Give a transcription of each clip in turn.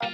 Hey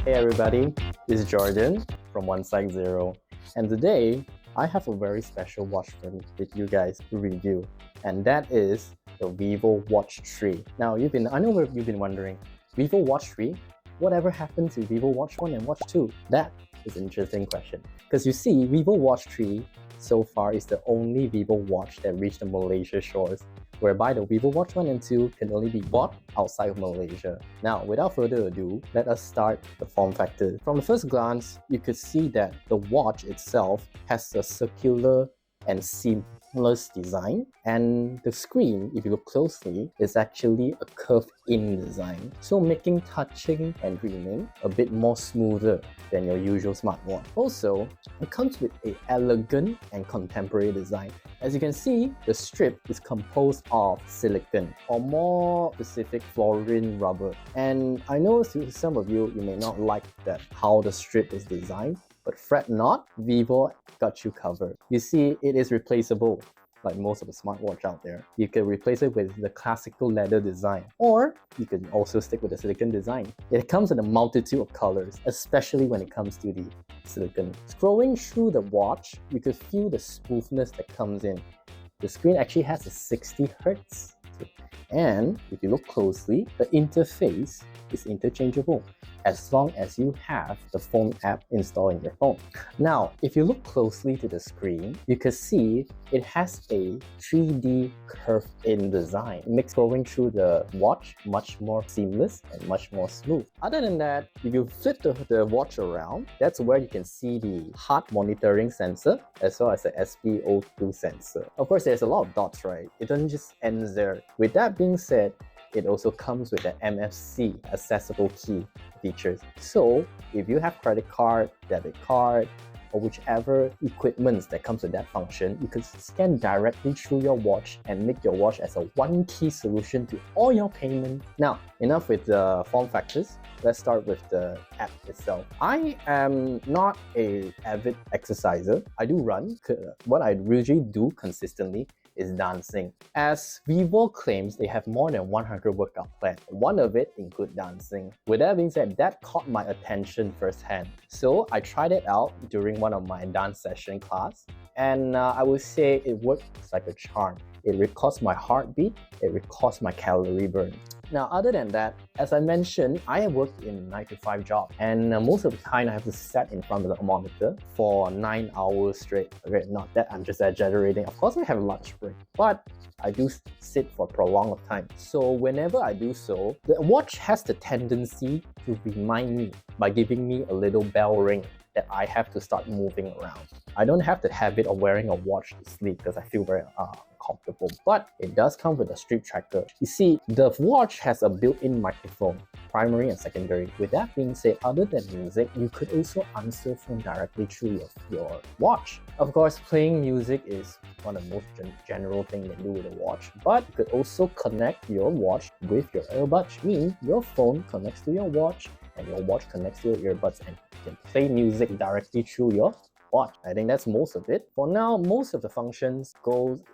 everybody, this is Jordan from One Side Zero, and today I have a very special watch with you guys to review, and that is the Vivo Watch 3. Now I know you've been wondering, Vivo Watch 3? Whatever happened to Vivo Watch 1 and Watch 2? That is an interesting question, because you see, Vivo Watch 3 so far is the only Vivo watch that reached the Malaysia shores, whereby the Vivo Watch 1 and 2 can only be bought outside of Malaysia. Now, without further ado, let us start the form factor. From the first glance, you could see that the watch itself has a circular and seamless design, and the screen, if you look closely, is actually a curved-in design, so making touching and reading a bit more smoother than your usual smartwatch. Also, it comes with an elegant and contemporary design. As you can see, the strip is composed of silicone, or more specific, fluorine rubber. And I know to some of you may not like that how the strip is designed, but fret not, Vivo got you covered. You see, it is replaceable, like most of the smartwatch out there. You can replace it with the classical leather design, or you can also stick with the silicone design. It comes in a multitude of colors, especially when it comes to the silicone. Scrolling through the watch, you could feel the smoothness that comes in. The screen actually has a 60 Hz. And if you look closely, the interface is interchangeable as long as you have the phone app installed in your phone. Now, if you look closely to the screen, you can see it has a 3D curved-in design. It makes scrolling through the watch much more seamless and much more smooth. Other than that, if you flip the watch around, that's where you can see the heart monitoring sensor as well as the SpO2 sensor. Of course, there's a lot of dots, right? It doesn't just end there. With that being said, it also comes with an MFC accessible key features. So if you have credit card, debit card, or whichever equipment that comes with that function, you could scan directly through your watch and make your watch as a one-key solution to all your payments. Now, enough with the form factors. Let's start with the app itself. I am not an avid exerciser. I do run. What I usually do consistently is dancing. As Vivo claims they have more than 100 workout plans. One of it includes dancing. With that being said, that caught my attention firsthand. So I tried it out during one of my dance session class, and I would say it works like a charm. It records my heartbeat, it records my calorie burn. Now, other than that, as I mentioned, I have worked in a 9-to-5 job, and most of the time I have to sit in front of the monitor for 9 hours straight. Okay, not that I'm just exaggerating. Of course, I have a lunch break, but I do sit for prolonged time. So whenever I do so, the watch has the tendency to remind me by giving me a little bell ring that I have to start moving around. I don't have the habit of wearing a watch to sleep because I feel very uncomfortable, but it does come with a sleep tracker. You see, the watch has a built-in microphone, primary and secondary. With that being said, other than music, you could also answer phone directly through your watch. Of course, playing music is one of the most general things you can do with a watch, but you could also connect your watch with your earbuds, meaning your phone connects to your watch and your watch connects to your earbuds, and you can play music directly through your watch. I think that's most of it. For now, most of the functions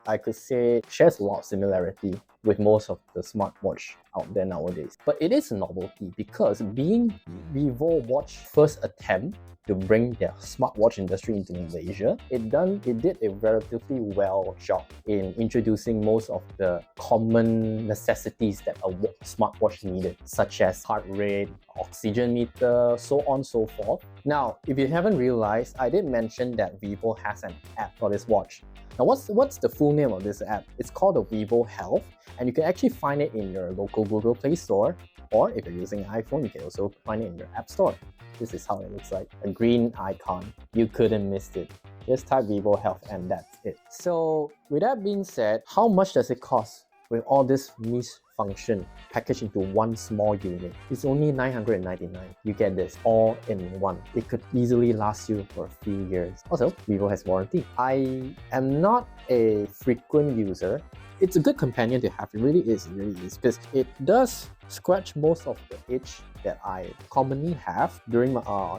I could say, shares a lot of similarity with most of the smartwatch out there nowadays. But it is a novelty because being Vivo Watch first attempt to bring their smartwatch industry into Malaysia, it did a relatively well job in introducing most of the common necessities that a smartwatch needed, such as heart rate, oxygen meter, so on and so forth. Now, if you haven't realized, I did mention that Vivo has an app for this watch. Now, what's the full name of this app? It's called the Vivo Health, and you can actually find it in your local Google Play Store, or if you're using an iPhone, you can also find it in your App Store. This is how it looks like, a green icon. You couldn't miss it. Just type Vivo Health and that's it. So with that being said, how much does it cost with all this niche function packaged into one small unit? It's only $999. You get this all in one. It could easily last you for a few years. Also, Vivo has warranty. I am not a frequent user. It's a good companion to have. It really is because it does scratch most of the itch that I commonly have during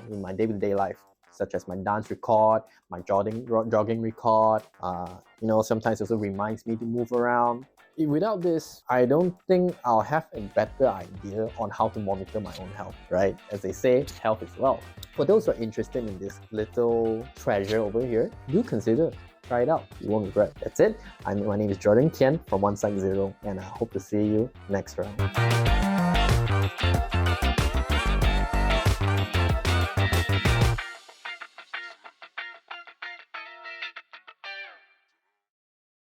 in my day-to-day life, such as my dance record, my jogging record. Sometimes also reminds me to move around. Without this, I don't think I'll have a better idea on how to monitor my own health, right? As they say, health is wealth. For those who are interested in this little treasure over here, do consider. Try it out. You won't regret. That's it. My name is Jordan Kian from 160, and I hope to see you next round.